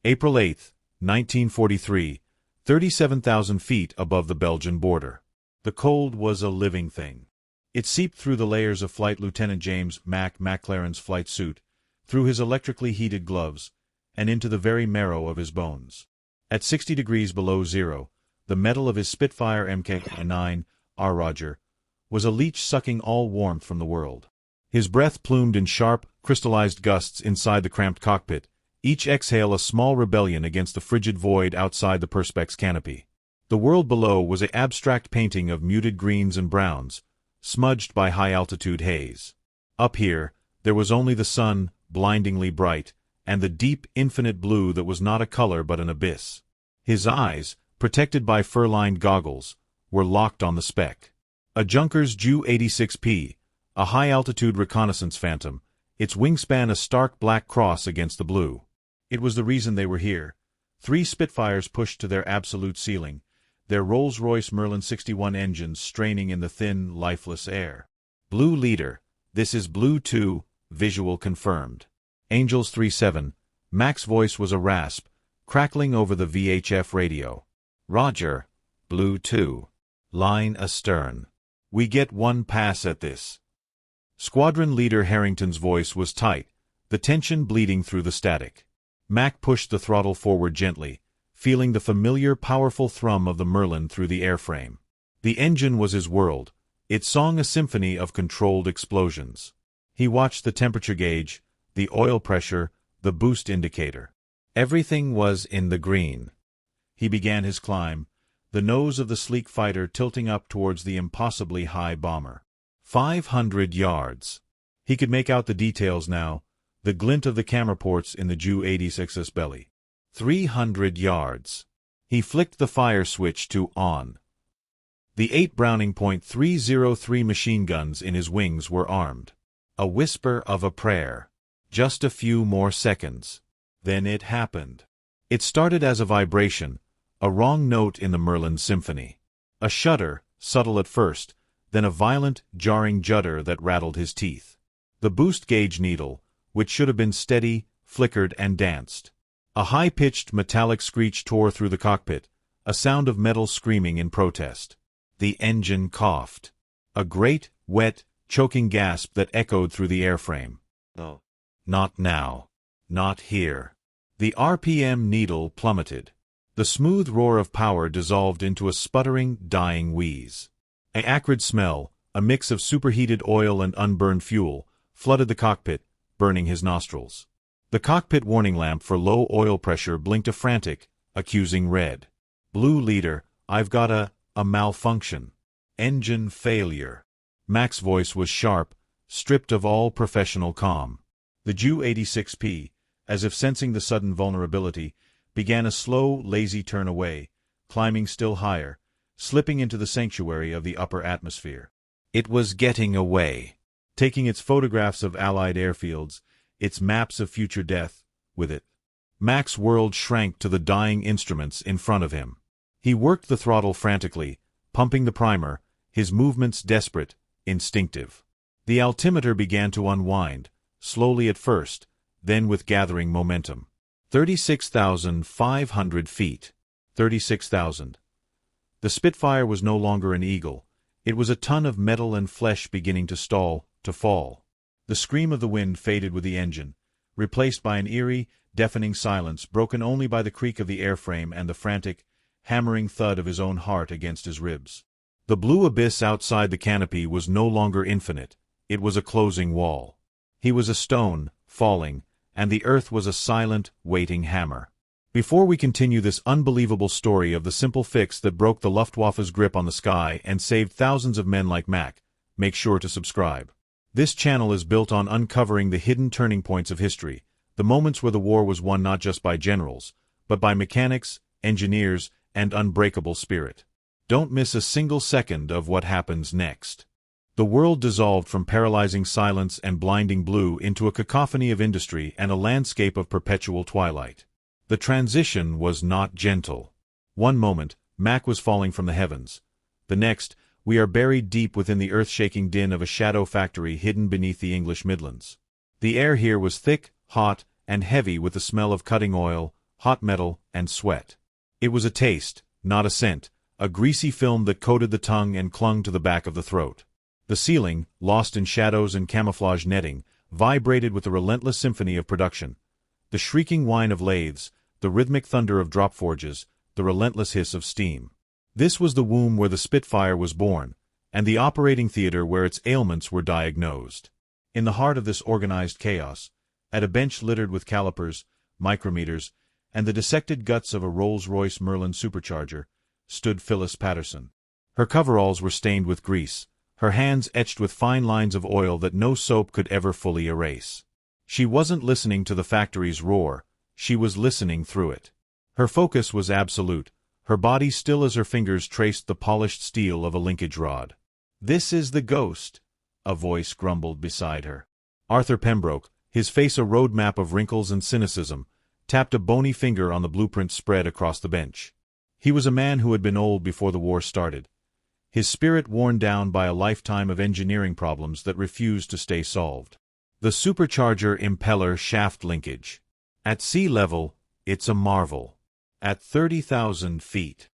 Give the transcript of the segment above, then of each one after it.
April 8, 1943, 37,000 feet above the Belgian border. The cold was a living thing. It seeped through the layers of Flight Lieutenant James McLaren's flight suit, through his electrically heated gloves, and into the very marrow of his bones. At 60 degrees below zero, the metal of his Spitfire Mk9 Roger was a leech sucking all warmth from the world. His breath plumed in sharp, crystallized gusts inside the cramped cockpit, each exhale a small rebellion against the frigid void outside the perspex canopy. The world below was an abstract painting of muted greens and browns, smudged by high-altitude haze. Up here, there was only the sun, blindingly bright, and the deep, infinite blue that was not a color but an abyss. His eyes, protected by fur-lined goggles, were locked on the speck. A Junkers Ju-86P, a high-altitude reconnaissance phantom, its wingspan a stark black cross against the blue. It was the reason they were here. 3 Spitfires pushed to their absolute ceiling, their Rolls-Royce Merlin 61 engines straining in the thin, lifeless air. Blue leader, this is Blue 2, visual confirmed. Angels 37, Mac's voice was a rasp, crackling over the VHF radio. Roger, Blue 2. Line astern. We get one pass at this. Squadron leader Harrington's voice was tight, the tension bleeding through the static. Mac pushed the throttle forward gently, feeling the familiar, powerful thrum of the Merlin through the airframe. The engine was his world. It sang a symphony of controlled explosions. He watched the temperature gauge, the oil pressure, the boost indicator. Everything was in the green. He began his climb, the nose of the sleek fighter tilting up towards the impossibly high bomber. 500 yards. He could make out the details now, the glint of the camera ports in the Ju-86's belly. 300 yards. He flicked the fire switch to on. The 8 Browning .303 machine guns in his wings were armed. A whisper of a prayer. Just a few more seconds. Then it happened. It started as a vibration, a wrong note in the Merlin symphony. A shudder, subtle at first, then a violent, jarring judder that rattled his teeth. The boost gauge needle, which should have been steady, flickered and danced. A high-pitched metallic screech tore through the cockpit, a sound of metal screaming in protest. The engine coughed. A great, wet, choking gasp that echoed through the airframe. No. Not now. Not here. The RPM needle plummeted. The smooth roar of power dissolved into a sputtering, dying wheeze. An acrid smell, a mix of superheated oil and unburned fuel, flooded the cockpit, burning his nostrils. The cockpit warning lamp for low oil pressure blinked a frantic, accusing red. Blue leader, I've got a malfunction. Engine failure. Mac's voice was sharp, stripped of all professional calm. The Ju-86P, as if sensing the sudden vulnerability, began a slow, lazy turn away, climbing still higher, slipping into the sanctuary of the upper atmosphere. It was getting away, taking its photographs of Allied airfields, its maps of future death, with it. Mac's world shrank to the dying instruments in front of him. He worked the throttle frantically, pumping the primer, his movements desperate, instinctive. The altimeter began to unwind, slowly at first, then with gathering momentum. 36,500 feet. 36,000. The Spitfire was no longer an eagle. It was a ton of metal and flesh beginning to stall, to fall. The scream of the wind faded with the engine, replaced by an eerie, deafening silence broken only by the creak of the airframe and the frantic, hammering thud of his own heart against his ribs. The blue abyss outside the canopy was no longer infinite. It was a closing wall. He was a stone, falling, and the earth was a silent, waiting hammer. Before we continue this unbelievable story of the simple fix that broke the Luftwaffe's grip on the sky and saved thousands of men like Mac, make sure to subscribe. This channel is built on uncovering the hidden turning points of history, the moments where the war was won not just by generals, but by mechanics, engineers, and unbreakable spirit. Don't miss a single second of what happens next. The world dissolved from paralyzing silence and blinding blue into a cacophony of industry and a landscape of perpetual twilight. The transition was not gentle. One moment, Mac was falling from the heavens. The next, we are buried deep within the earth-shaking din of a shadow factory hidden beneath the English Midlands. The air here was thick, hot, and heavy with the smell of cutting oil, hot metal, and sweat. It was a taste, not a scent, a greasy film that coated the tongue and clung to the back of the throat. The ceiling, lost in shadows and camouflage netting, vibrated with the relentless symphony of production. The shrieking whine of lathes, the rhythmic thunder of drop forges, the relentless hiss of steam. This was the womb where the Spitfire was born, and the operating theater where its ailments were diagnosed. In the heart of this organized chaos, at a bench littered with calipers, micrometers, and the dissected guts of a Rolls-Royce Merlin supercharger, stood Phyllis Patterson. Her coveralls were stained with grease, her hands etched with fine lines of oil that no soap could ever fully erase. She wasn't listening to the factory's roar, she was listening through it. Her focus was absolute, her body still as her fingers traced the polished steel of a linkage rod. "This is the ghost," a voice grumbled beside her. Arthur Pembroke, his face a road map of wrinkles and cynicism, tapped a bony finger on the blueprint spread across the bench. He was a man who had been old before the war started, his spirit worn down by a lifetime of engineering problems that refused to stay solved. The supercharger impeller shaft linkage. At sea level, it's a marvel. At 30,000 feet.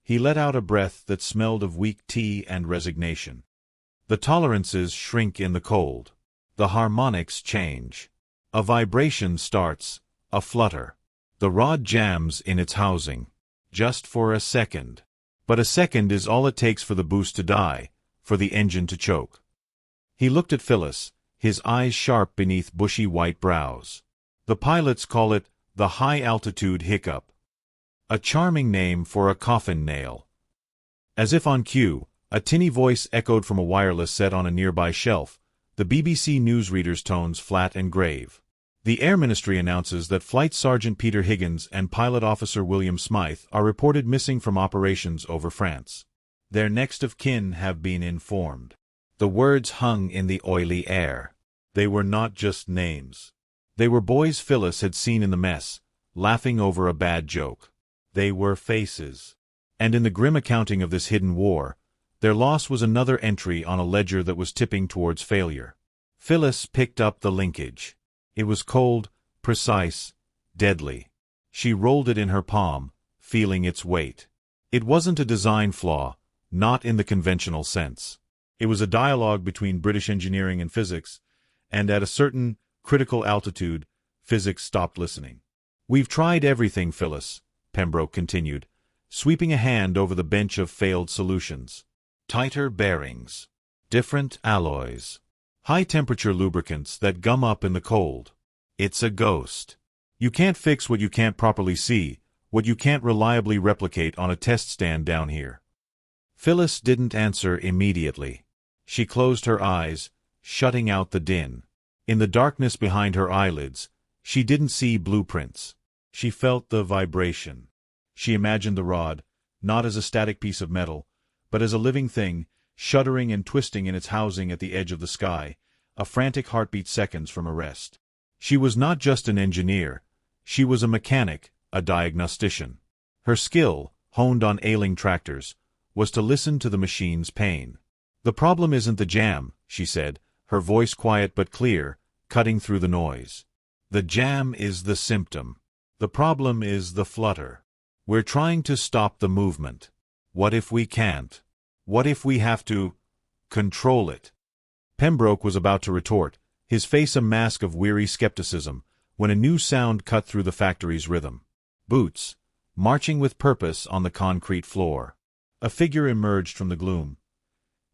He let out a breath that smelled of weak tea and resignation. The tolerances shrink in the cold. The harmonics change. A vibration starts, a flutter. The rod jams in its housing. Just for a second. But a second is all it takes for the boost to die, for the engine to choke. He looked at Phyllis, his eyes sharp beneath bushy white brows. The pilots call it the high-altitude hiccup. A charming name for a coffin nail. As if on cue, a tinny voice echoed from a wireless set on a nearby shelf, the BBC newsreader's tones flat and grave. The Air Ministry announces that Flight Sergeant Peter Higgins and Pilot Officer William Smythe are reported missing from operations over France. Their next of kin have been informed. The words hung in the oily air. They were not just names. They were boys Phyllis had seen in the mess, laughing over a bad joke. They were faces. And in the grim accounting of this hidden war, their loss was another entry on a ledger that was tipping towards failure. Phyllis picked up the linkage. It was cold, precise, deadly. She rolled it in her palm, feeling its weight. It wasn't a design flaw, not in the conventional sense. It was a dialogue between British engineering and physics, and at a certain critical altitude, physics stopped listening. "We've tried everything, Phyllis," Pembroke continued, sweeping a hand over the bench of failed solutions. "Tighter bearings, different alloys, high-temperature lubricants that gum up in the cold. It's a ghost. You can't fix what you can't properly see, what you can't reliably replicate on a test stand down here." Phyllis didn't answer immediately. She closed her eyes, shutting out the din. In the darkness behind her eyelids, she didn't see blueprints. She felt the vibration. She imagined the rod, not as a static piece of metal, but as a living thing, shuddering and twisting in its housing at the edge of the sky, a frantic heartbeat seconds from arrest. She was not just an engineer. She was a mechanic, a diagnostician. Her skill, honed on ailing tractors, was to listen to the machine's pain. "The problem isn't the jam," she said, her voice quiet but clear, cutting through the noise. "The jam is the symptom. The problem is the flutter. We're trying to stop the movement. What if we can't? What if we have to control it?" Pembroke was about to retort, his face a mask of weary skepticism, when a new sound cut through the factory's rhythm. Boots, marching with purpose on the concrete floor. A figure emerged from the gloom,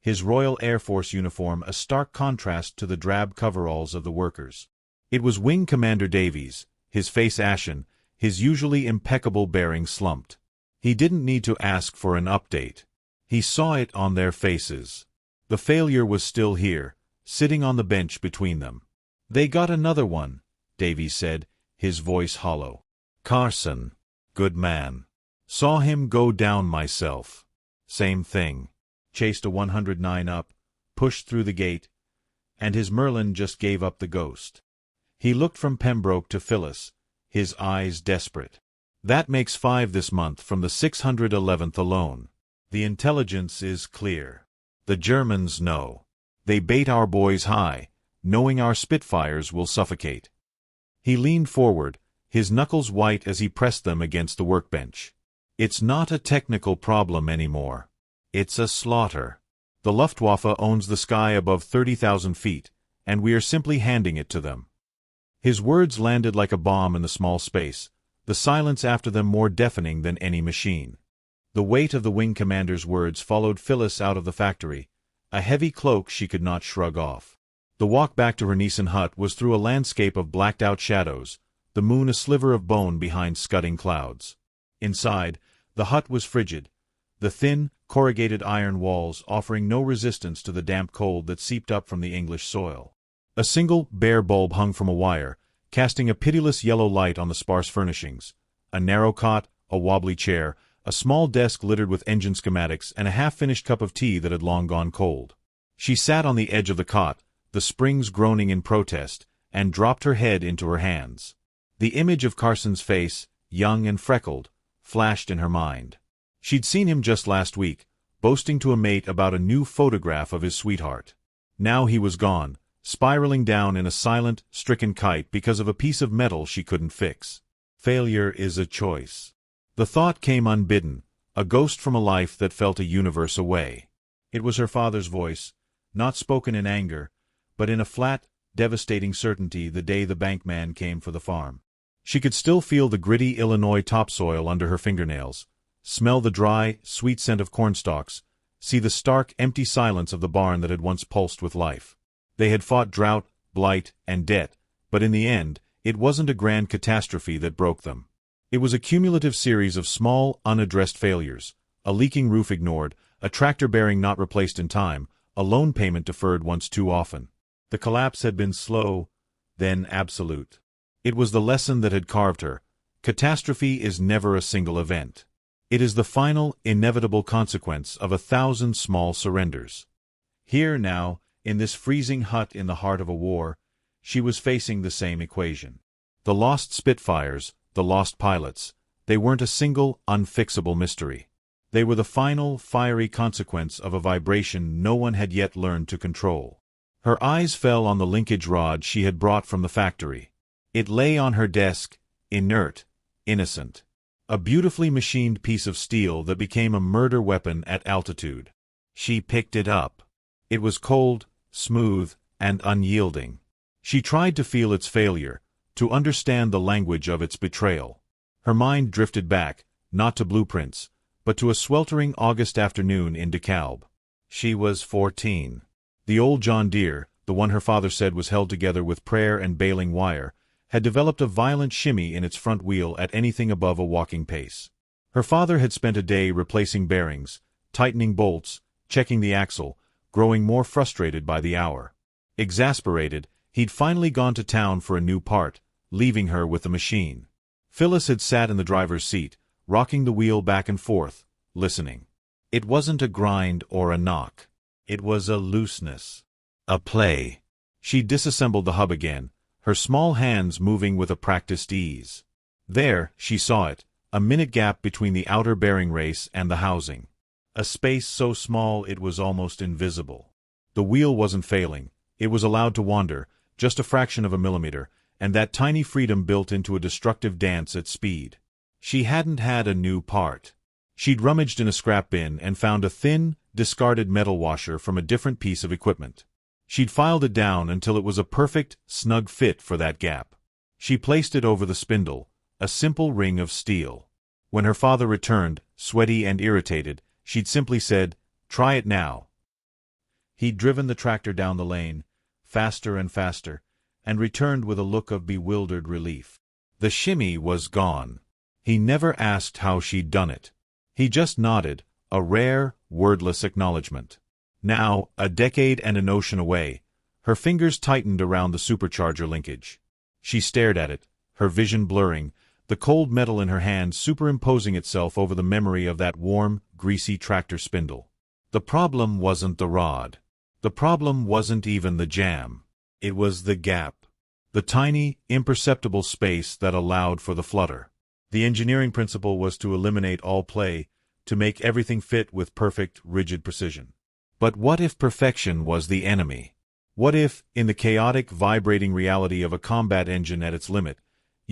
his Royal Air Force uniform a stark contrast to the drab coveralls of the workers. It was Wing Commander Davies, his face ashen, his usually impeccable bearing slumped. He didn't need to ask for an update. He saw it on their faces. The failure was still here, sitting on the bench between them. "They got another one," Davies said, his voice hollow. "Carson. Good man. Saw him go down myself. Same thing. Chased a 109 up, pushed through the gate, and his Merlin just gave up the ghost." He looked from Pembroke to Phyllis, his eyes desperate. "That makes 5 this month from the 611th alone. The intelligence is clear. The Germans know. They bait our boys high, knowing our Spitfires will suffocate." He leaned forward, his knuckles white as he pressed them against the workbench. It's not a technical problem anymore. It's a slaughter. The Luftwaffe owns the sky above 30,000 feet, and we are simply handing it to them. His words landed like a bomb in the small space, the silence after them more deafening than any machine. The weight of the wing commander's words followed Phyllis out of the factory, a heavy cloak she could not shrug off. The walk back to her Nisan hut was through a landscape of blacked-out shadows, the moon a sliver of bone behind scudding clouds. Inside, the hut was frigid, the thin, corrugated iron walls offering no resistance to the damp cold that seeped up from the English soil. A single, bare bulb hung from a wire, casting a pitiless yellow light on the sparse furnishings. A narrow cot, a wobbly chair, a small desk littered with engine schematics, and a half-finished cup of tea that had long gone cold. She sat on the edge of the cot, the springs groaning in protest, and dropped her head into her hands. The image of Carson's face, young and freckled, flashed in her mind. She'd seen him just last week, boasting to a mate about a new photograph of his sweetheart. Now he was gone, spiraling down in a silent, stricken kite because of a piece of metal she couldn't fix. Failure is a choice. The thought came unbidden, a ghost from a life that felt a universe away. It was her father's voice, not spoken in anger, but in a flat, devastating certainty the day the bankman came for the farm. She could still feel the gritty Illinois topsoil under her fingernails, smell the dry, sweet scent of cornstalks, see the stark, empty silence of the barn that had once pulsed with life. They had fought drought, blight, and debt, but in the end, it wasn't a grand catastrophe that broke them. It was a cumulative series of small, unaddressed failures, a leaking roof ignored, a tractor bearing not replaced in time, a loan payment deferred once too often. The collapse had been slow, then absolute. It was the lesson that had carved her. Catastrophe is never a single event. It is the final, inevitable consequence of 1,000 small surrenders. Here now, in this freezing hut in the heart of a war, she was facing the same equation. The lost Spitfires, the lost pilots, they weren't a single, unfixable mystery. They were the final, fiery consequence of a vibration no one had yet learned to control. Her eyes fell on the linkage rod she had brought from the factory. It lay on her desk, inert, innocent. A beautifully machined piece of steel that became a murder weapon at altitude. She picked it up. It was cold, smooth, and unyielding. She tried to feel its failure, to understand the language of its betrayal. Her mind drifted back, not to blueprints, but to a sweltering August afternoon in DeKalb. She was 14. The old John Deere, the one her father said was held together with prayer and baling wire, had developed a violent shimmy in its front wheel at anything above a walking pace. Her father had spent a day replacing bearings, tightening bolts, checking the axle, growing more frustrated by the hour. Exasperated, he'd finally gone to town for a new part, leaving her with the machine. Phyllis had sat in the driver's seat, rocking the wheel back and forth, listening. It wasn't a grind or a knock. It was a looseness. A play. She disassembled the hub again, her small hands moving with a practiced ease. There, she saw it, a minute gap between the outer bearing race and the housing. A space so small it was almost invisible. The wheel wasn't failing. It was allowed to wander, just a fraction of a millimeter, and that tiny freedom built into a destructive dance at speed. She hadn't had a new part. She'd rummaged in a scrap bin and found a thin, discarded metal washer from a different piece of equipment. She'd filed it down until it was a perfect, snug fit for that gap. She placed it over the spindle, a simple ring of steel. When her father returned, sweaty and irritated, she'd simply said, "Try it now." He'd driven the tractor down the lane, faster and faster, and returned with a look of bewildered relief. The shimmy was gone. He never asked how she'd done it. He just nodded, a rare, wordless acknowledgement. Now, a decade and an ocean away, her fingers tightened around the supercharger linkage. She stared at it, her vision blurring, the cold metal in her hand superimposing itself over the memory of that warm, greasy tractor spindle. The problem wasn't the rod. The problem wasn't even the jam. It was the gap. The tiny, imperceptible space that allowed for the flutter. The engineering principle was to eliminate all play, to make everything fit with perfect, rigid precision. But what if perfection was the enemy? What if, in the chaotic, vibrating reality of a combat engine at its limit,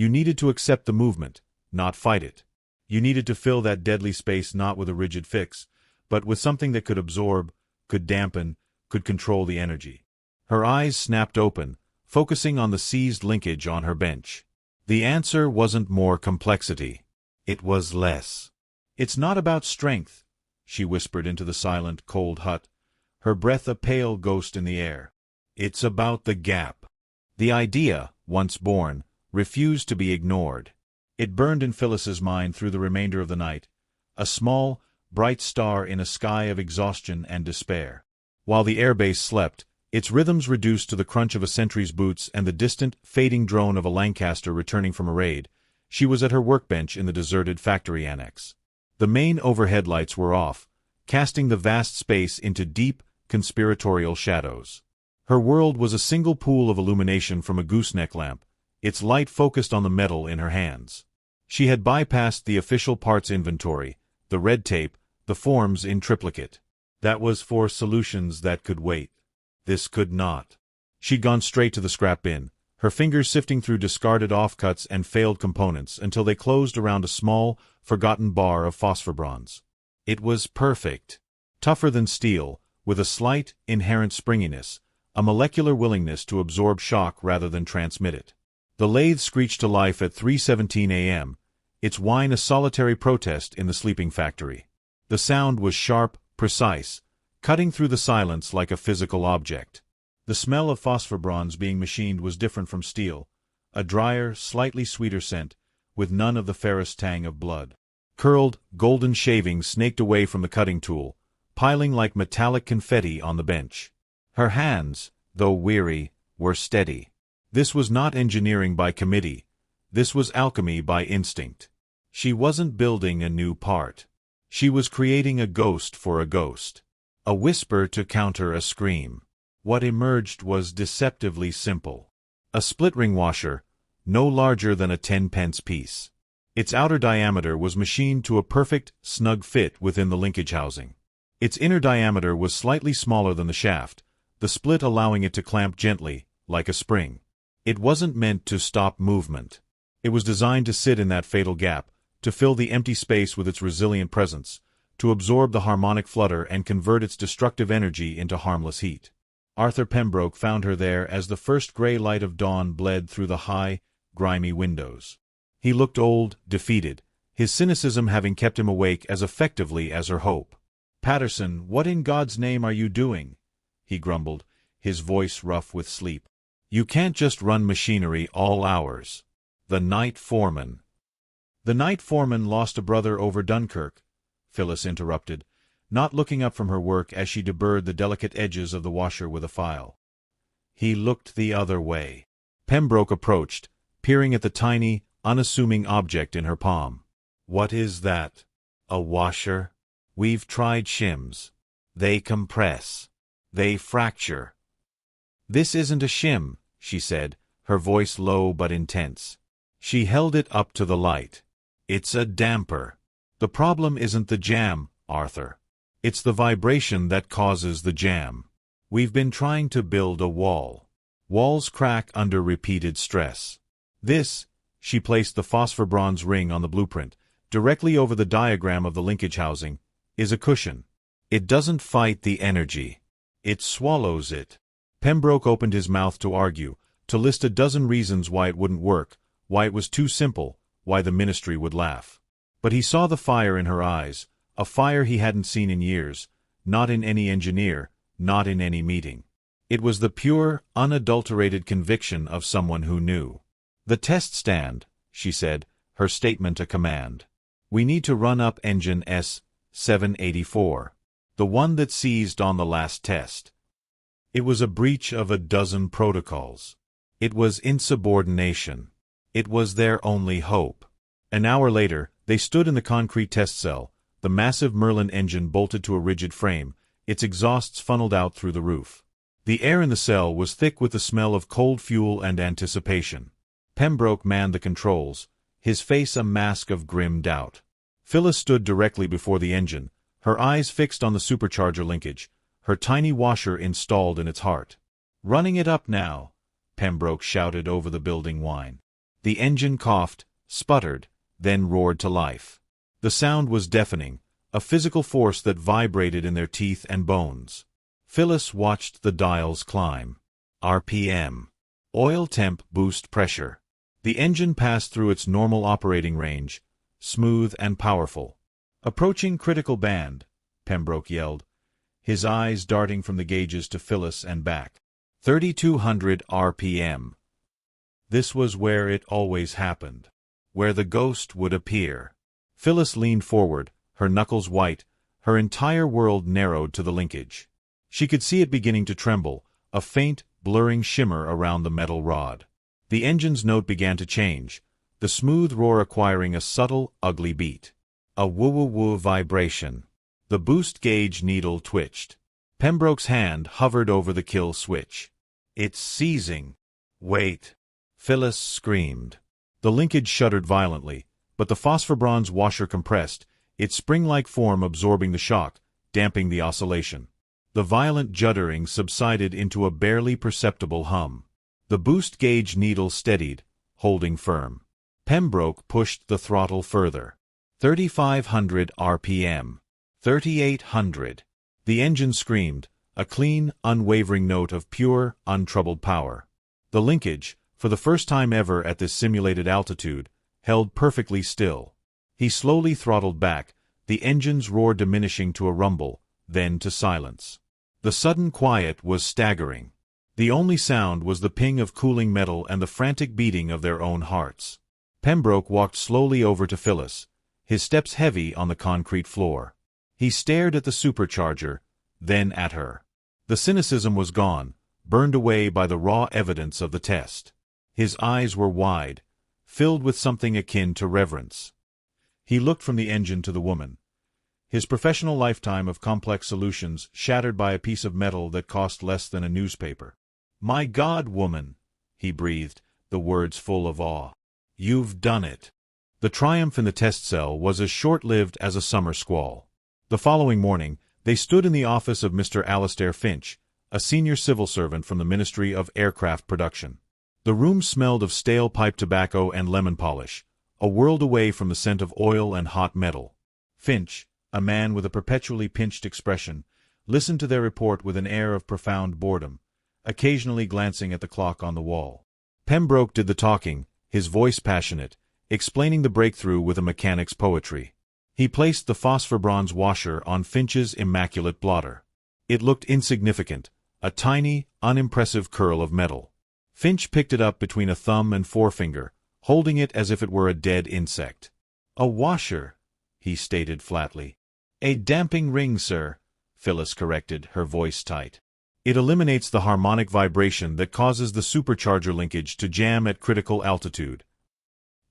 You needed to accept the movement, not fight it. You needed to fill that deadly space not with a rigid fix, but with something that could absorb, could dampen, could control the energy. Her eyes snapped open, focusing on the seized linkage on her bench. The answer wasn't more complexity. It was less. "It's not about strength," she whispered into the silent, cold hut, her breath a pale ghost in the air. "It's about the gap." The idea, once born, refused to be ignored. It burned in Phyllis's mind through the remainder of the night, a small, bright star in a sky of exhaustion and despair. While the airbase slept, its rhythms reduced to the crunch of a sentry's boots and the distant, fading drone of a Lancaster returning from a raid, she was at her workbench in the deserted factory annex. The main overhead lights were off, casting the vast space into deep, conspiratorial shadows. Her world was a single pool of illumination from a gooseneck lamp, its light focused on the metal in her hands. She had bypassed the official parts inventory, the red tape, the forms in triplicate. That was for solutions that could wait. This could not. She'd gone straight to the scrap bin, her fingers sifting through discarded offcuts and failed components until they closed around a small, forgotten bar of phosphor bronze. It was perfect. Tougher than steel, with a slight, inherent springiness, a molecular willingness to absorb shock rather than transmit it. The lathe screeched to life at 3:17 a.m., its whine a solitary protest in the sleeping factory. The sound was sharp, precise, cutting through the silence like a physical object. The smell of phosphor bronze being machined was different from steel, a drier, slightly sweeter scent, with none of the ferrous tang of blood. Curled, golden shavings snaked away from the cutting tool, piling like metallic confetti on the bench. Her hands, though weary, were steady. This was not engineering by committee. This was alchemy by instinct. She wasn't building a new part. She was creating a ghost for a ghost. A whisper to counter a scream. What emerged was deceptively simple. A split-ring washer, no larger than a 10-pence piece. Its outer diameter was machined to a perfect, snug fit within the linkage housing. Its inner diameter was slightly smaller than the shaft, the split allowing it to clamp gently, like a spring. It wasn't meant to stop movement. It was designed to sit in that fatal gap, to fill the empty space with its resilient presence, to absorb the harmonic flutter and convert its destructive energy into harmless heat. Arthur Pembroke found her there as the first gray light of dawn bled through the high, grimy windows. He looked old, defeated, his cynicism having kept him awake as effectively as her hope. "Patterson, what in God's name are you doing?" he grumbled, his voice rough with sleep. "You can't just run machinery all hours." The night foreman. "The night foreman lost a brother over Dunkirk," Phyllis interrupted, not looking up from her work as she deburred the delicate edges of the washer with a file. He looked the other way. Pembroke approached, peering at the tiny, unassuming object in her palm. "What is that? A washer? We've tried shims. They compress. They fracture." "This isn't a shim," she said, her voice low but intense. She held it up to the light. "It's a damper. The problem isn't the jam, Arthur. It's the vibration that causes the jam. We've been trying to build a wall. Walls crack under repeated stress. This," she placed the phosphor bronze ring on the blueprint, directly over the diagram of the linkage housing, "is a cushion. It doesn't fight the energy. It swallows it." Pembroke opened his mouth to argue, to list a dozen reasons why it wouldn't work, why it was too simple, why the ministry would laugh. But he saw the fire in her eyes, a fire he hadn't seen in years, not in any engineer, not in any meeting. It was the pure, unadulterated conviction of someone who knew. "The test stand," she said, her statement a command. "We need to run up engine S-784, the one that seized on the last test." It was a breach of a dozen protocols. It was insubordination. It was their only hope. An hour later, they stood in the concrete test cell, the massive Merlin engine bolted to a rigid frame, its exhausts funneled out through the roof. The air in the cell was thick with the smell of cold fuel and anticipation. Pembroke manned the controls, his face a mask of grim doubt. Phyllis stood directly before the engine, her eyes fixed on the supercharger linkage, her tiny washer installed in its heart. "Running it up now," Pembroke shouted over the building whine. The engine coughed, sputtered, then roared to life. The sound was deafening, a physical force that vibrated in their teeth and bones. Phyllis watched the dials climb. RPM. Oil temp boost pressure. The engine passed through its normal operating range, smooth and powerful. "Approaching critical band," Pembroke yelled, his eyes darting from the gauges to Phyllis and back. 3,200 RPM. This was where it always happened. Where the ghost would appear. Phyllis leaned forward, her knuckles white, her entire world narrowed to the linkage. She could see it beginning to tremble, a faint, blurring shimmer around the metal rod. The engine's note began to change, the smooth roar acquiring a subtle, ugly beat. A woo-woo-woo vibration. The boost gauge needle twitched. Pembroke's hand hovered over the kill switch. "It's seizing." "Wait." Phyllis screamed. The linkage shuddered violently, but the phosphor-bronze washer compressed, its spring-like form absorbing the shock, damping the oscillation. The violent juddering subsided into a barely perceptible hum. The boost gauge needle steadied, holding firm. Pembroke pushed the throttle further. 3,500 RPM. 3,800. The engine screamed, a clean, unwavering note of pure, untroubled power. The linkage, for the first time ever at this simulated altitude, held perfectly still. He slowly throttled back, the engine's roar diminishing to a rumble, then to silence. The sudden quiet was staggering. The only sound was the ping of cooling metal and the frantic beating of their own hearts. Pembroke walked slowly over to Phyllis, his steps heavy on the concrete floor. He stared at the supercharger, then at her. The cynicism was gone, burned away by the raw evidence of the test. His eyes were wide, filled with something akin to reverence. He looked from the engine to the woman, his professional lifetime of complex solutions shattered by a piece of metal that cost less than a newspaper. "My God, woman," he breathed, the words full of awe. "You've done it." The triumph in the test cell was as short-lived as a summer squall. The following morning, they stood in the office of Mr. Alastair Finch, a senior civil servant from the Ministry of Aircraft Production. The room smelled of stale pipe tobacco and lemon polish, a world away from the scent of oil and hot metal. Finch, a man with a perpetually pinched expression, listened to their report with an air of profound boredom, occasionally glancing at the clock on the wall. Pembroke did the talking, his voice passionate, explaining the breakthrough with a mechanic's poetry. He placed the phosphor-bronze washer on Finch's immaculate blotter. It looked insignificant, a tiny, unimpressive curl of metal. Finch picked it up between a thumb and forefinger, holding it as if it were a dead insect. "A washer," he stated flatly. "A damping ring, sir," Phyllis corrected, her voice tight. "It eliminates the harmonic vibration that causes the supercharger linkage to jam at critical altitude."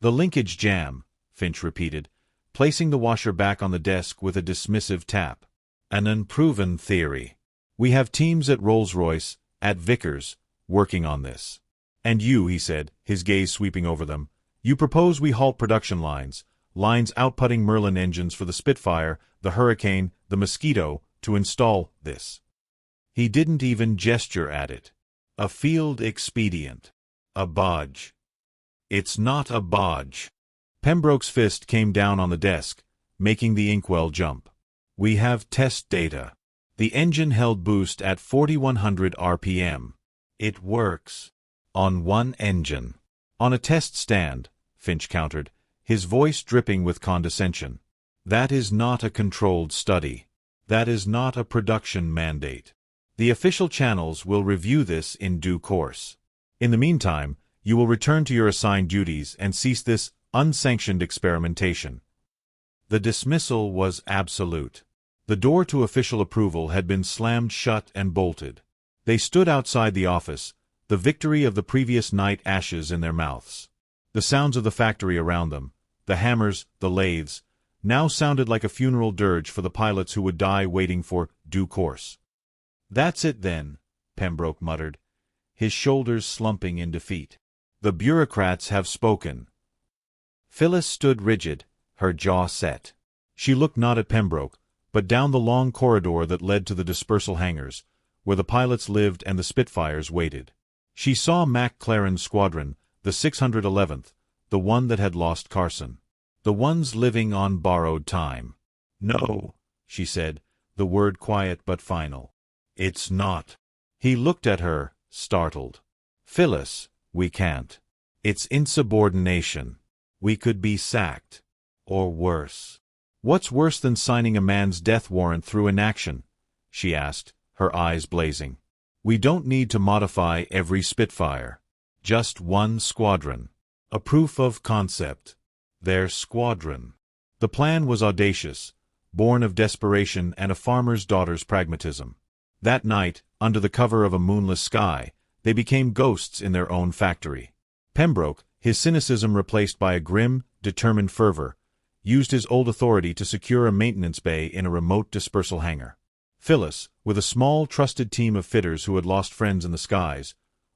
"The linkage jam," Finch repeated, placing the washer back on the desk with a dismissive tap. "An unproven theory. We have teams at Rolls-Royce, at Vickers, working on this." "And you," he said, his gaze sweeping over them, "you propose we halt production lines outputting Merlin engines for the Spitfire, the Hurricane, the Mosquito, to install this." He didn't even gesture at it. "A field expedient. A bodge." "It's not a bodge." Pembroke's fist came down on the desk, making the inkwell jump. "We have test data. The engine held boost at 4,100 RPM. It works. On one engine." "On a test stand," Finch countered, his voice dripping with condescension. "That is not a controlled study. That is not a production mandate. The official channels will review this in due course. In the meantime, you will return to your assigned duties and cease this unsanctioned experimentation." The dismissal was absolute. The door to official approval had been slammed shut and bolted. They stood outside the office, the victory of the previous night ashes in their mouths. The sounds of the factory around them, the hammers, the lathes, now sounded like a funeral dirge for the pilots who would die waiting for due course. "That's it then," Pembroke muttered, his shoulders slumping in defeat. "The bureaucrats have spoken." Phyllis stood rigid, her jaw set. She looked not at Pembroke, but down the long corridor that led to the dispersal hangars, where the pilots lived and the Spitfires waited. She saw Mac Claren's squadron, the 611th, the one that had lost Carson. The ones living on borrowed time. "No," she said, the word quiet but final. "It's not." He looked at her, startled. "Phyllis, we can't. It's insubordination. We could be sacked. Or worse." "What's worse than signing a man's death warrant through inaction?" she asked, her eyes blazing. "We don't need to modify every Spitfire. Just one squadron. A proof of concept. Their squadron." The plan was audacious, born of desperation and a farmer's daughter's pragmatism. That night, under the cover of a moonless sky, they became ghosts in their own factory. Pembroke, his cynicism replaced by a grim, determined fervor, used his old authority to secure a maintenance bay in a remote dispersal hangar. Phyllis, with a small, trusted team of fitters who had lost friends in the skies,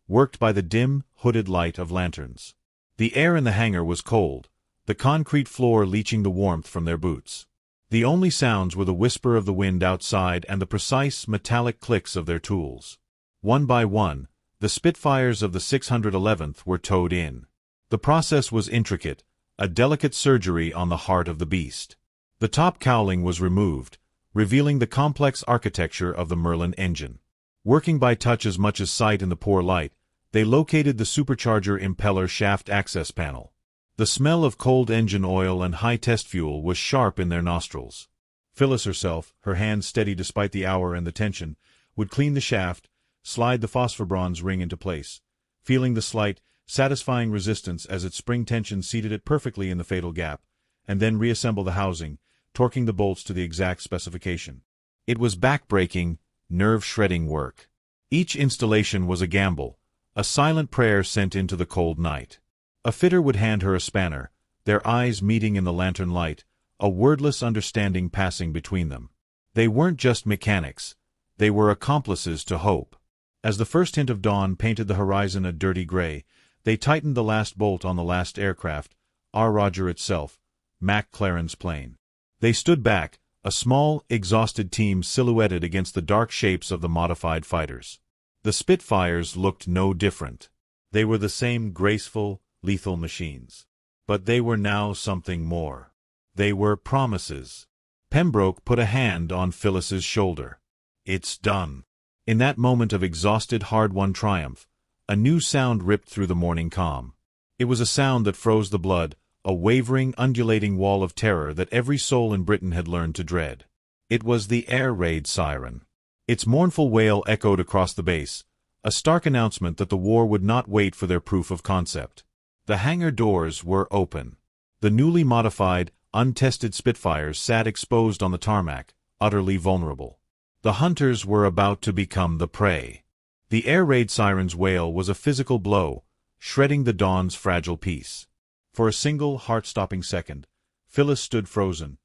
worked by the dim, hooded light of lanterns. The air in the hangar was cold, the concrete floor leaching the warmth from their boots. The only sounds were the whisper of the wind outside and the precise, metallic clicks of their tools. One by one, the Spitfires of the 611th were towed in. The process was intricate, a delicate surgery on the heart of the beast. The top cowling was removed, revealing the complex architecture of the Merlin engine. Working by touch as much as sight in the poor light, they located the supercharger impeller shaft access panel. The smell of cold engine oil and high test fuel was sharp in their nostrils. Phyllis herself, her hands steady despite the hour and the tension, would clean the shaft, slide the phosphor-bronze ring into place, feeling the slight, satisfying resistance as its spring tension seated it perfectly in the fatal gap, and then reassemble the housing, torquing the bolts to the exact specification. It was back-breaking, nerve-shredding work. Each installation was a gamble, a silent prayer sent into the cold night. A fitter would hand her a spanner, their eyes meeting in the lantern light, a wordless understanding passing between them. They weren't just mechanics, they were accomplices to hope. As the first hint of dawn painted the horizon a dirty gray, they tightened the last bolt on the last aircraft, our Roger itself, Mac Claren's plane. They stood back, a small, exhausted team silhouetted against the dark shapes of the modified fighters. The Spitfires looked no different. They were the same graceful, lethal machines. But they were now something more. They were promises. Pembroke put a hand on Phyllis's shoulder. "It's done." In that moment of exhausted, hard-won triumph, a new sound ripped through the morning calm. It was a sound that froze the blood, a wavering, undulating wall of terror that every soul in Britain had learned to dread. It was the air raid siren. Its mournful wail echoed across the base, a stark announcement that the war would not wait for their proof of concept. The hangar doors were open. The newly modified, untested Spitfires sat exposed on the tarmac, utterly vulnerable. The hunters were about to become the prey. The air raid siren's wail was a physical blow, shredding the dawn's fragile peace. For a single, heart-stopping second, Phyllis stood frozen,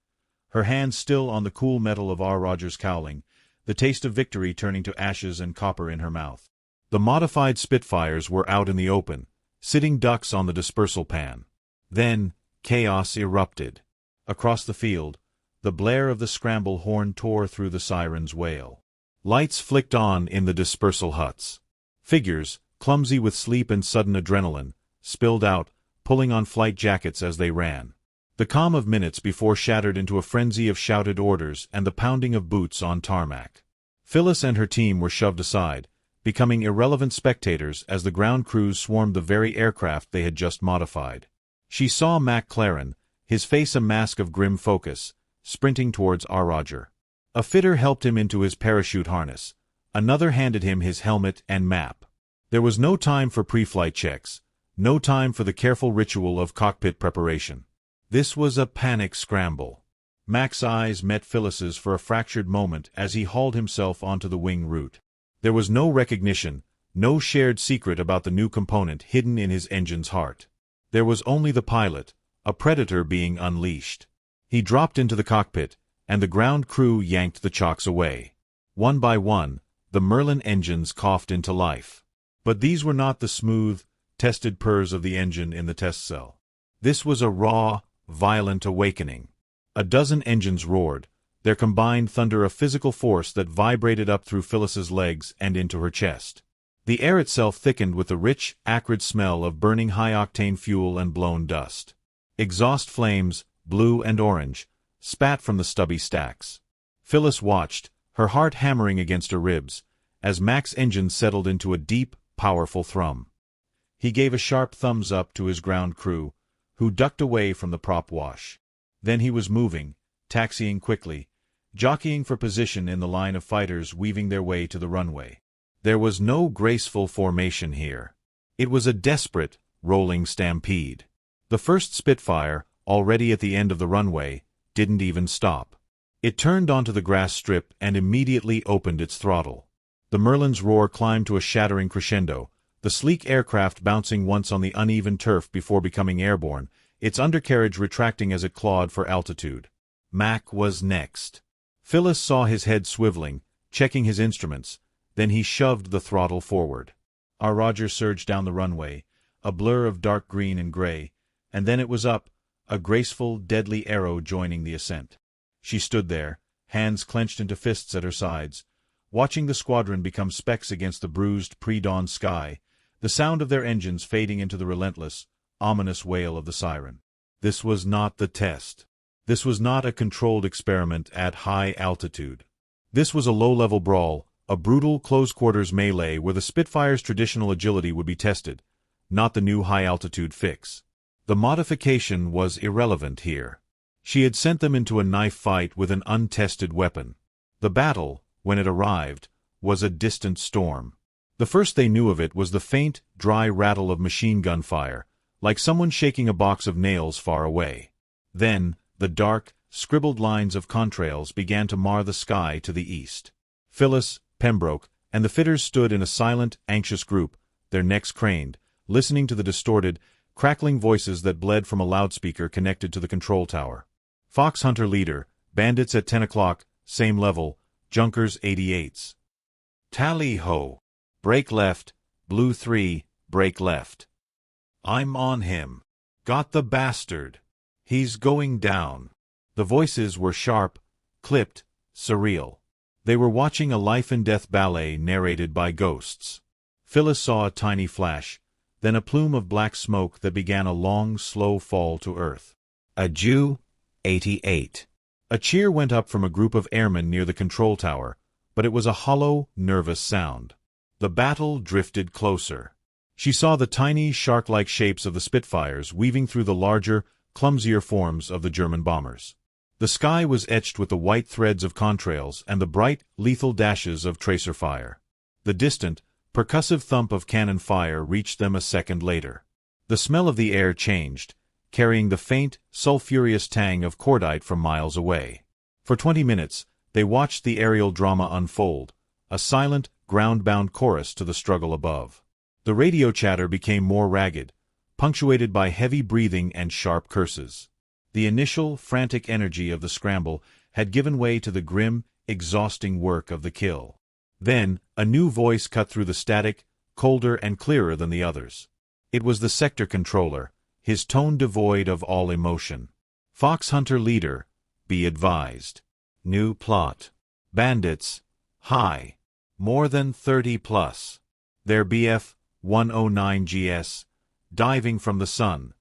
her hands still on the cool metal of R. Rogers' cowling, the taste of victory turning to ashes and copper in her mouth. The modified Spitfires were out in the open, sitting ducks on the dispersal pan. Then, chaos erupted. Across the field, the blare of the scramble horn tore through the siren's wail. Lights flicked on in the dispersal huts. Figures, clumsy with sleep and sudden adrenaline, spilled out, pulling on flight jackets as they ran. The calm of minutes before shattered into a frenzy of shouted orders and the pounding of boots on tarmac. Phyllis and her team were shoved aside, becoming irrelevant spectators as the ground crews swarmed the very aircraft they had just modified. She saw Mac Claren, his face a mask of grim focus, sprinting towards R. Roger. A fitter helped him into his parachute harness. Another handed him his helmet and map. There was no time for pre-flight checks, no time for the careful ritual of cockpit preparation. This was a panic scramble. Mac's eyes met Phyllis's for a fractured moment as he hauled himself onto the wing route. There was no recognition, no shared secret about the new component hidden in his engine's heart. There was only the pilot, a predator being unleashed. He dropped into the cockpit, and the ground crew yanked the chocks away. One by one, the Merlin engines coughed into life. But these were not the smooth, tested purrs of the engine in the test cell. This was a raw, violent awakening. A dozen engines roared, their combined thunder a physical force that vibrated up through Phyllis's legs and into her chest. The air itself thickened with the rich, acrid smell of burning high-octane fuel and blown dust. Exhaust flames, blue and orange, spat from the stubby stacks. Phyllis watched, her heart hammering against her ribs, as Mac's engine settled into a deep, powerful thrum. He gave a sharp thumbs up to his ground crew, who ducked away from the prop wash. Then he was moving, taxiing quickly, jockeying for position in the line of fighters weaving their way to the runway. There was no graceful formation here. It was a desperate, rolling stampede. The first Spitfire, already at the end of the runway, didn't even stop. It turned onto the grass strip and immediately opened its throttle. The Merlin's roar climbed to a shattering crescendo, the sleek aircraft bouncing once on the uneven turf before becoming airborne, its undercarriage retracting as it clawed for altitude. Mac was next. Phyllis saw his head swiveling, checking his instruments, then he shoved the throttle forward. Our Roger surged down the runway, a blur of dark green and gray, and then it was up, a graceful, deadly arrow joining the ascent. She stood there, hands clenched into fists at her sides, watching the squadron become specks against the bruised pre-dawn sky, the sound of their engines fading into the relentless, ominous wail of the siren. This was not the test. This was not a controlled experiment at high altitude. This was a low-level brawl, a brutal close-quarters melee where the Spitfire's traditional agility would be tested, not the new high-altitude fix. The modification was irrelevant here. She had sent them into a knife fight with an untested weapon. The battle, when it arrived, was a distant storm. The first they knew of it was the faint, dry rattle of machine gun fire, like someone shaking a box of nails far away. Then, the dark, scribbled lines of contrails began to mar the sky to the east. Phyllis, Pembroke, and the fitters stood in a silent, anxious group, their necks craned, listening to the distorted, crackling voices that bled from a loudspeaker connected to the control tower. Fox Hunter leader, bandits at 10 o'clock, same level, Junkers 88s. Tally-ho! Brake left, Blue 3, brake left. I'm on him. Got the bastard. He's going down. The voices were sharp, clipped, surreal. They were watching a life-and-death ballet narrated by ghosts. Phyllis saw a tiny flash, then a plume of black smoke that began a long, slow fall to earth. Adieu, 88. A cheer went up from a group of airmen near the control tower, but it was a hollow, nervous sound. The battle drifted closer. She saw the tiny, shark-like shapes of the Spitfires weaving through the larger, clumsier forms of the German bombers. The sky was etched with the white threads of contrails and the bright, lethal dashes of tracer fire. The distant, percussive thump of cannon fire reached them a second later. The smell of the air changed, carrying the faint, sulphurous tang of cordite from miles away. For 20 minutes, they watched the aerial drama unfold, a silent, ground-bound chorus to the struggle above. The radio chatter became more ragged, punctuated by heavy breathing and sharp curses. The initial, frantic energy of the scramble had given way to the grim, exhausting work of the kill. Then, a new voice cut through the static, colder and clearer than the others. It was the sector controller, his tone devoid of all emotion. Fox Hunter leader, be advised. New plot. Bandits, high. More than 30 plus. Their BF 109GS, diving from the sun.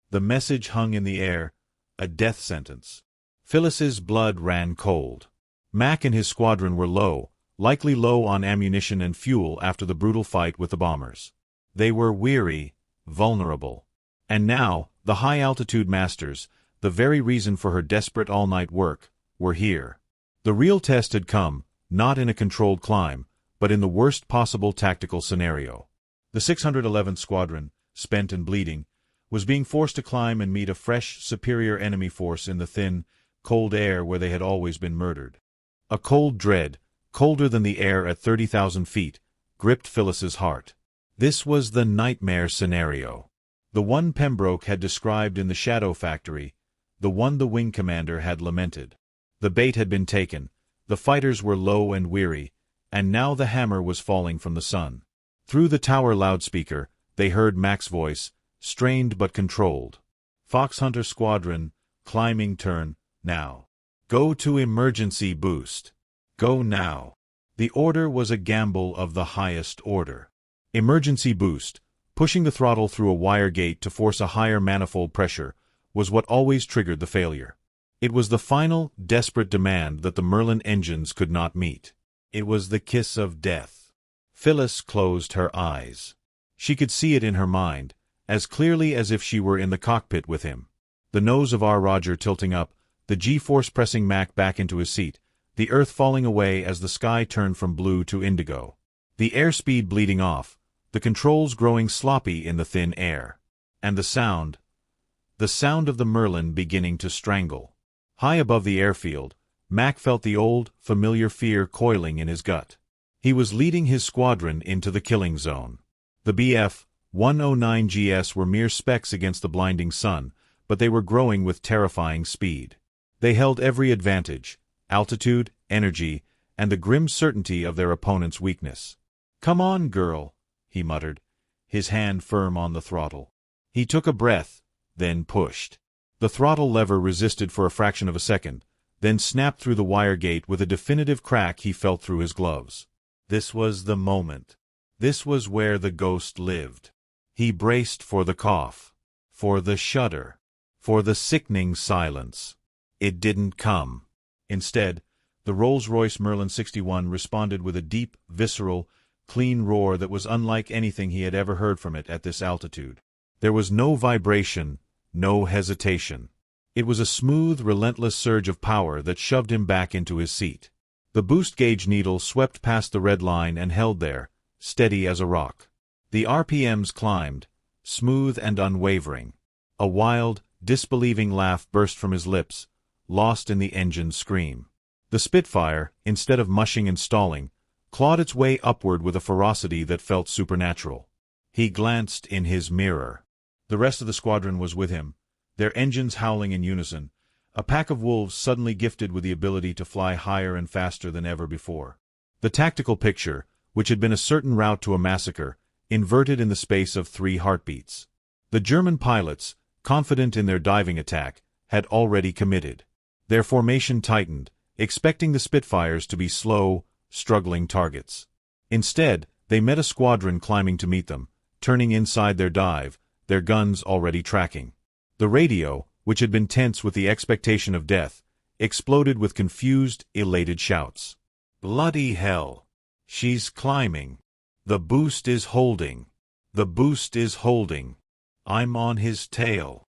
The message hung in the air, a death sentence. Phyllis's blood ran cold. Mac and his squadron were low, likely low on ammunition and fuel after the brutal fight with the bombers. They were weary, vulnerable. And now, the high-altitude masters, the very reason for her desperate all-night work, were here. The real test had come, not in a controlled climb, but in the worst possible tactical scenario. The 611th Squadron, spent and bleeding, was being forced to climb and meet a fresh, superior enemy force in the thin, cold air where they had always been murdered. A cold dread, colder than the air at 30,000 feet, gripped Phyllis's heart. This was the nightmare scenario. The one Pembroke had described in the Shadow Factory, the one the wing commander had lamented. The bait had been taken, the fighters were low and weary, and now the hammer was falling from the sun. Through the tower loudspeaker, they heard Mac's voice, strained but controlled. Fox Hunter Squadron, climbing turn, now. Go to emergency boost. Go now. The order was a gamble of the highest order. Emergency boost, pushing the throttle through a wire gate to force a higher manifold pressure, was what always triggered the failure. It was the final, desperate demand that the Merlin engines could not meet. It was the kiss of death. Phyllis closed her eyes. She could see it in her mind, as clearly as if she were in the cockpit with him. The nose of R. Roger tilting up, the G-force pressing Mac back into his seat, the Earth falling away as the sky turned from blue to indigo. The airspeed bleeding off, the controls growing sloppy in the thin air. And the sound of the Merlin beginning to strangle. High above the airfield, Mac felt the old, familiar fear coiling in his gut. He was leading his squadron into the killing zone. The Bf-109GS were mere specks against the blinding sun, but they were growing with terrifying speed. They held every advantage: altitude, energy, and the grim certainty of their opponent's weakness. "Come on, girl," he muttered, his hand firm on the throttle. He took a breath, then pushed. The throttle lever resisted for a fraction of a second, then snapped through the wire gate with a definitive crack he felt through his gloves. This was the moment. This was where the ghost lived. He braced for the cough, for the shudder, for the sickening silence. It didn't come. Instead, the Rolls-Royce Merlin 61 responded with a deep, visceral, clean roar that was unlike anything he had ever heard from it at this altitude. There was no vibration, no hesitation. It was a smooth, relentless surge of power that shoved him back into his seat. The boost gauge needle swept past the red line and held there, steady as a rock. The RPMs climbed, smooth and unwavering. A wild, disbelieving laugh burst from his lips, lost in the engine's scream. The Spitfire, instead of mushing and stalling, clawed its way upward with a ferocity that felt supernatural. He glanced in his mirror. The rest of the squadron was with him, their engines howling in unison, a pack of wolves suddenly gifted with the ability to fly higher and faster than ever before. The tactical picture, which had been a certain route to a massacre, inverted in the space of 3 heartbeats. The German pilots, confident in their diving attack, had already committed. Their formation tightened, expecting the Spitfires to be slow, struggling targets. Instead, they met a squadron climbing to meet them, turning inside their dive, their guns already tracking. The radio, which had been tense with the expectation of death, exploded with confused, elated shouts. "Bloody hell! She's climbing! The boost is holding! The boost is holding! I'm on his tail!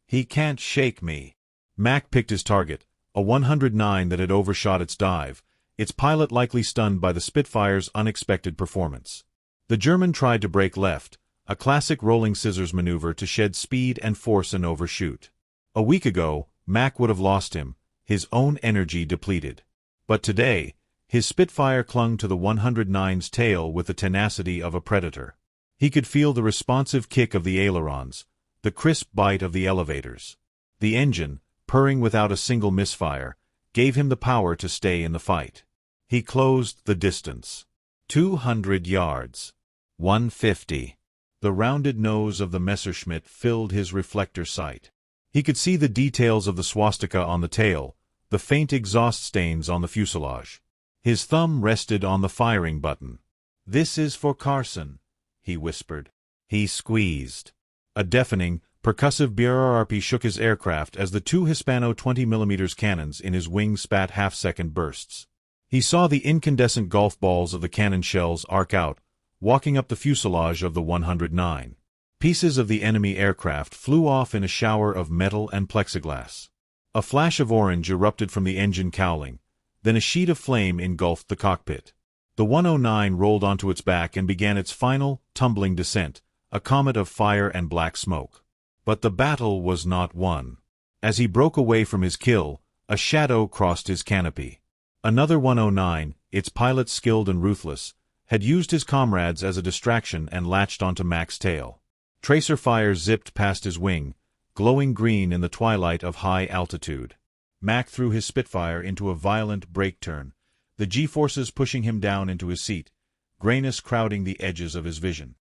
He can't shake me!" Mac picked his target, a 109 that had overshot its dive, its pilot likely stunned by the Spitfire's unexpected performance. The German tried to brake left, a classic rolling scissors maneuver to shed speed and force an overshoot. A week ago, Mac would have lost him, his own energy depleted. But today, his Spitfire clung to the 109's tail with the tenacity of a predator. He could feel the responsive kick of the ailerons, the crisp bite of the elevators. The engine, purring without a single misfire, gave him the power to stay in the fight. He closed the distance. 200 yards. 150. The rounded nose of the Messerschmitt filled his reflector sight. He could see the details of the swastika on the tail, the faint exhaust stains on the fuselage. His thumb rested on the firing button. "This is for Carson," he whispered. He squeezed. A deafening, percussive BRRP shook his aircraft as the 2 Hispano 20mm cannons in his wing spat half-second bursts. He saw the incandescent golf balls of the cannon shells arc out, walking up the fuselage of the 109. Pieces of the enemy aircraft flew off in a shower of metal and plexiglass. A flash of orange erupted from the engine cowling, then a sheet of flame engulfed the cockpit. The 109 rolled onto its back and began its final, tumbling descent, a comet of fire and black smoke. But the battle was not won. As he broke away from his kill, a shadow crossed his canopy. Another 109, its pilot skilled and ruthless, had used his comrades as a distraction and latched onto Mac's tail. Tracer fire zipped past his wing, glowing green in the twilight of high altitude. Mac threw his Spitfire into a violent brake turn, the G-forces pushing him down into his seat, grayness crowding the edges of his vision.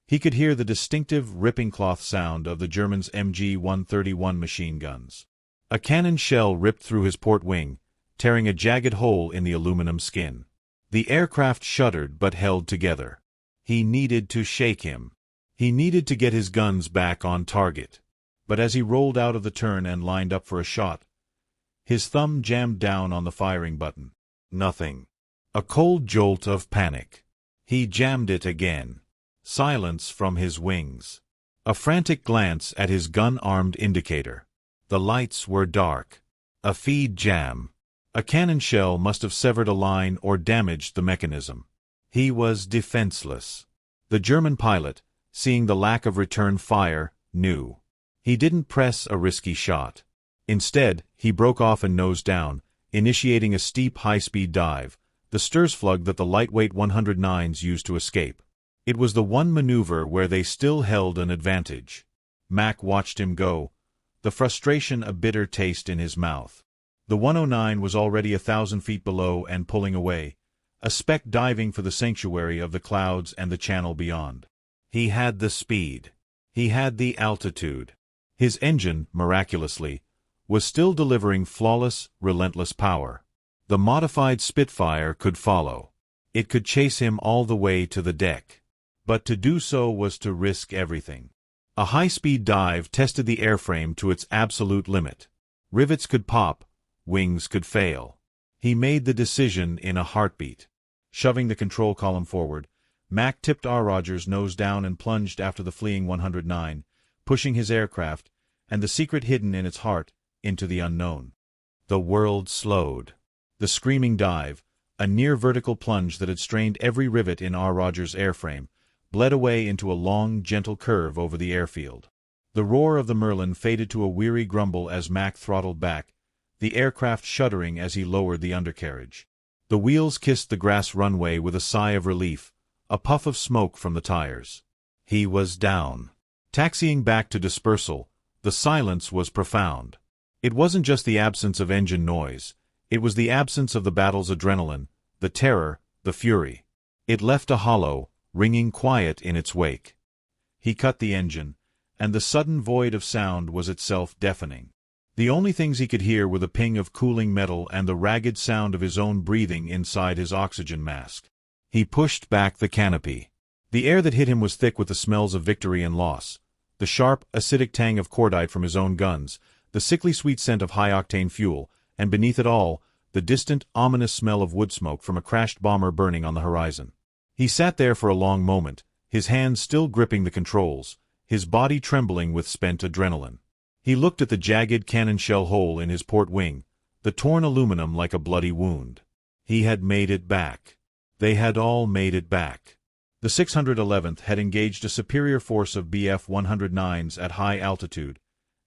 He could hear the distinctive ripping cloth sound of the Germans' MG-131 machine guns. A cannon shell ripped through his port wing, tearing a jagged hole in the aluminum skin. The aircraft shuddered but held together. He needed to shake him. He needed to get his guns back on target. But as he rolled out of the turn and lined up for a shot, his thumb jammed down on the firing button. Nothing. A cold jolt of panic. He jammed it again. Silence from his wings. A frantic glance at his gun-armed indicator. The lights were dark. A feed jam. A cannon shell must have severed a line or damaged the mechanism. He was defenseless. The German pilot, seeing the lack of return fire, knew. He didn't press a risky shot. Instead, he broke off and nosed down, initiating a steep high-speed dive, the Sturzflug that the lightweight 109s used to escape. It was the one maneuver where they still held an advantage. Mac watched him go, the frustration a bitter taste in his mouth. The 109 was already 1,000 feet below and pulling away, a speck diving for the sanctuary of the clouds and the channel beyond. He had the speed. He had the altitude. His engine, miraculously, was still delivering flawless, relentless power. The modified Spitfire could follow. It could chase him all the way to the deck. But to do so was to risk everything. A high-speed dive tested the airframe to its absolute limit. Rivets could pop, wings could fail. He made the decision in a heartbeat. Shoving the control column forward, Mac tipped R. Rogers nose down and plunged after the fleeing 109, pushing his aircraft, and the secret hidden in its heart, into the unknown. The world slowed. The screaming dive, a near-vertical plunge that had strained every rivet in R. Rogers' airframe, bled away into a long, gentle curve over the airfield. The roar of the Merlin faded to a weary grumble as Mac throttled back, the aircraft shuddering as he lowered the undercarriage. The wheels kissed the grass runway with a sigh of relief, a puff of smoke from the tires. He was down. Taxiing back to dispersal, the silence was profound. It wasn't just the absence of engine noise. It was the absence of the battle's adrenaline, the terror, the fury. It left a hollow, ringing quiet in its wake. He cut the engine, and the sudden void of sound was itself deafening. The only things he could hear were the ping of cooling metal and the ragged sound of his own breathing inside his oxygen mask. He pushed back the canopy. The air that hit him was thick with the smells of victory and loss, the sharp, acidic tang of cordite from his own guns, the sickly sweet scent of high-octane fuel, and beneath it all, the distant, ominous smell of wood smoke from a crashed bomber burning on the horizon. He sat there for a long moment, his hands still gripping the controls, his body trembling with spent adrenaline. He looked at the jagged cannon shell hole in his port wing, the torn aluminum like a bloody wound. He had made it back. They had all made it back. The 611th had engaged a superior force of Bf-109s at high altitude,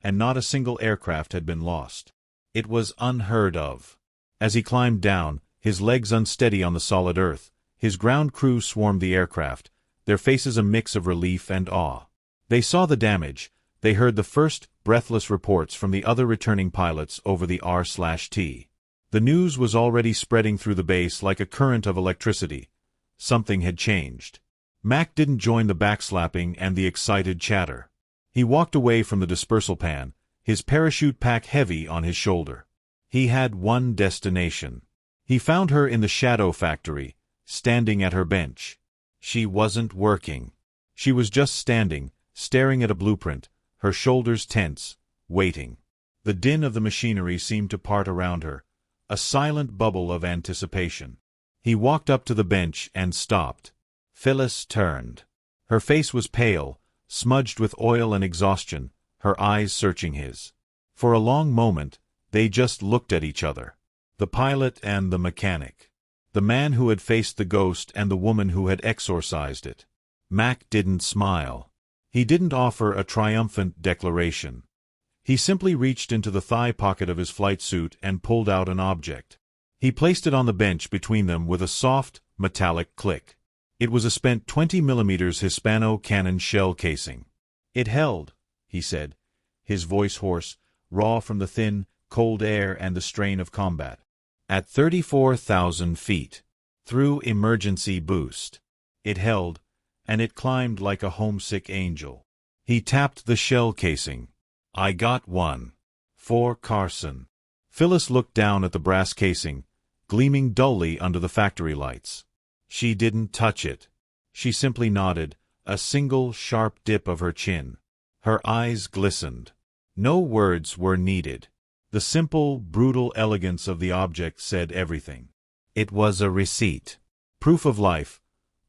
and not a single aircraft had been lost. It was unheard of. As he climbed down, his legs unsteady on the solid earth, his ground crew swarmed the aircraft, their faces a mix of relief and awe. They saw the damage. They heard the first, breathless reports from the other returning pilots over the R/T. The news was already spreading through the base like a current of electricity. Something had changed. Mac didn't join the backslapping and the excited chatter. He walked away from the dispersal pan, his parachute pack heavy on his shoulder. He had one destination. He found her in the shadow factory, standing at her bench. She wasn't working. She was just standing, staring at a blueprint, her shoulders tense, waiting. The din of the machinery seemed to part around her, a silent bubble of anticipation. He walked up to the bench and stopped. Phyllis turned. Her face was pale, smudged with oil and exhaustion, her eyes searching his. For a long moment, they just looked at each other. The pilot and the mechanic. The man who had faced the ghost and the woman who had exorcised it. Mac didn't smile. He didn't offer a triumphant declaration. He simply reached into the thigh pocket of his flight suit and pulled out an object. He placed it on the bench between them with a soft, metallic click. It was a spent 20mm Hispano cannon shell casing. "It held," he said, his voice hoarse, raw from the thin, cold air and the strain of combat. "At 34,000 feet. Through emergency boost. It held, and it climbed like a homesick angel." He tapped the shell casing. "I got one. For Carson." Phyllis looked down at the brass casing, gleaming dully under the factory lights. She didn't touch it. She simply nodded, a single sharp dip of her chin. Her eyes glistened. No words were needed. The simple, brutal elegance of the object said everything. It was a receipt. Proof of life,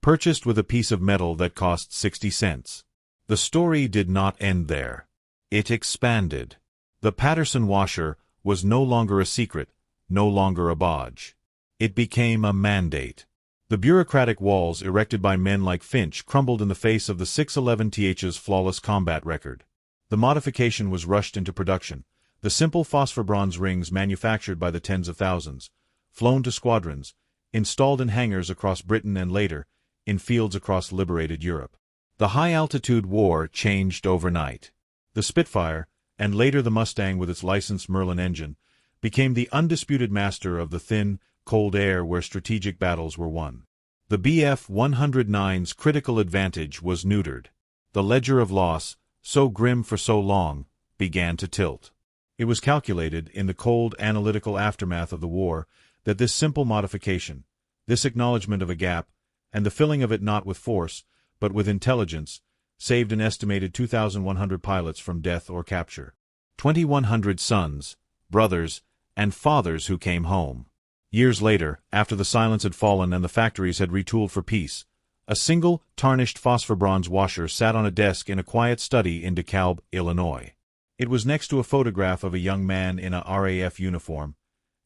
purchased with a piece of metal that cost 60 cents. The story did not end there. It expanded. The Patterson washer was no longer a secret, no longer a bodge. It became a mandate. The bureaucratic walls erected by men like Finch crumbled in the face of the 611th's flawless combat record. The modification was rushed into production. The simple phosphor bronze rings manufactured by the tens of thousands, flown to squadrons, installed in hangars across Britain and later, in fields across liberated Europe. The high-altitude war changed overnight. The Spitfire, and later the Mustang with its licensed Merlin engine, became the undisputed master of the thin, cold air where strategic battles were won. The Bf-109's critical advantage was neutered. The ledger of loss, so grim for so long, began to tilt. It was calculated, in the cold, analytical aftermath of the war, that this simple modification, this acknowledgement of a gap, and the filling of it not with force, but with intelligence, saved an estimated 2,100 pilots from death or capture. 2,100 sons, brothers, and fathers who came home. Years later, after the silence had fallen and the factories had retooled for peace, a single, tarnished phosphor bronze washer sat on a desk in a quiet study in DeKalb, Illinois. It was next to a photograph of a young man in a RAF uniform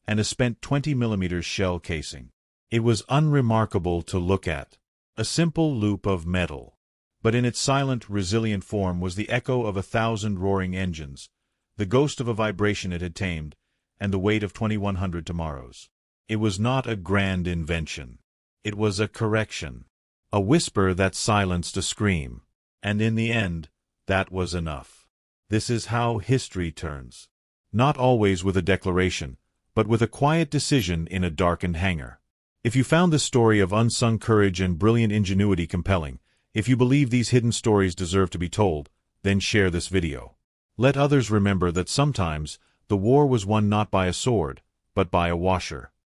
and a spent 20mm shell casing. It was unremarkable to look at, a simple loop of metal. But in its silent, resilient form was the echo of 1,000 roaring engines, the ghost of a vibration it had tamed, and the weight of 2,100 tomorrows. It was not a grand invention. It was a correction, a whisper that silenced a scream. And in the end, that was enough. This is how history turns. Not always with a declaration, but with a quiet decision in a darkened hangar. If you found this story of unsung courage and brilliant ingenuity compelling, if you believe these hidden stories deserve to be told, then share this video. Let others remember that sometimes the war was won not by a sword, but by a washer.